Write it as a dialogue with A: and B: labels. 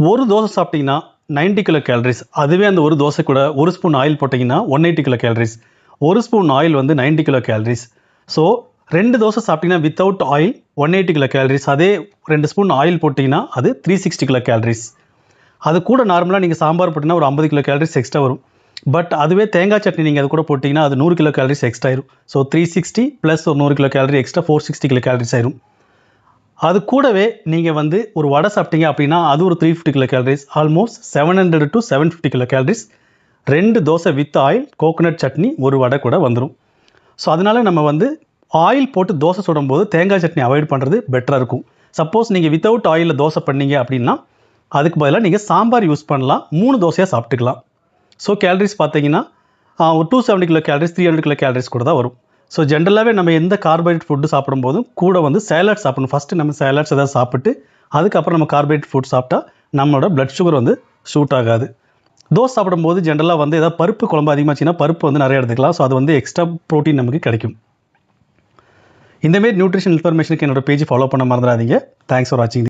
A: ஒரு தோசை சாப்பிட்டீங்கன்னா 90 kilo calories. அதுவே அந்த ஒரு தோசை கூட ஒரு ஸ்பூன் ஆயில் போட்டிங்கன்னா 180 கிலோ கேலரிஸ். ஒரு ஸ்பூன் ஆயில் வந்து 90 கிலோ கேலரிஸ். ஸோ 2 தோசை சாப்பிட்டீங்கன்னா வித்தவுட் ஆயில் 180 கிலோ கேலரிஸ். அதே 2 ஸ்பூன் ஆயில் போட்டிங்கன்னா அது 360 கிலோ கேலரிஸ். அது கூட நார்மலாக நீங்கள் சாம்பார் போட்டிங்கன்னா ஒரு 50 கிலோ கேலரிஸ் எக்ஸ்ட்ரா வரும். பட் அதுவே தேங்காய் சட்னி நீங்கள் அது கூட போட்டிங்கன்னா அது 100 கிலோ கேலரிஸ் எக்ஸ்ட்ரா ஆயிரும். ஸோ 360 ப்ளஸ் ஒரு 100 kilo gallery extra 460 kilo calories ஆயிரும். அது கூடவே நீங்கள் வந்து ஒரு வடை சாப்பிட்டீங்க அப்படின்னா அது ஒரு 350 kilo calories, almost 700 to 750 kilo calories. 2 dosa with oil, coconut chutney, ஒரு வடை கூட வந்துடும். ஸோ அதனால் நம்ம வந்து ஆயில் போட்டு தோசை சுடும்போது தேங்காய் சட்னி அவாய்ட் பண்ணுறது பெட்டராக இருக்கும். சப்போஸ் நீங்கள் வித்தவுட் ஆயிலில் தோசை பண்ணீங்க அப்படின்னா அதுக்கு பதிலாக நீங்கள் சாம்பார் யூஸ் பண்ணலாம், 3 தோசையாக சாப்பிட்டுக்கலாம். ஸோ கேலரிஸ் பார்த்தீங்கன்னா ஒரு 270 கிலோ கேலரிஸ், 300 கிலோ கேலரிஸ் கூட தான் வரும். ஸோ ஜென்ரலாகவே நம்ம எந்த கார்போஹைட்ரேட் ஃபுட்டு சாப்பிடும்போதும் கூட வந்து சேலட் சாப்பிடணும். ஃபஸ்ட்டு நம்ம சேலட்ஸ் எதாவது சாப்பிட்டு அதுக்கப்புறம் நம்ம கார்போஹைட்ரேட் ஃபுட் சாப்பிட்டா நம்மளோட பிளட் சுகர் வந்து ஷூட் ஆகாது. தோசை சாப்பிடும்போது ஜென்ரலாக வந்து ஏதாவது பருப்பு குழம்பு அதிகமாச்சுன்னா பருப்பு வந்து நிறைய எடுத்துக்கலாம். ஸோ அது வந்து எக்ஸ்ட்ரா ப்ரோட்டீன் நமக்கு கிடைக்கும். இந்தமாரி நியூட்ரிஷன் இன்ஃபர்மேஷனுக்கு என்னோட பேஜ் ஃபாலோ பண்ண மறந்துடாதீங்க. தேங்க்ஸ் ஃபார் வாட்சிங்.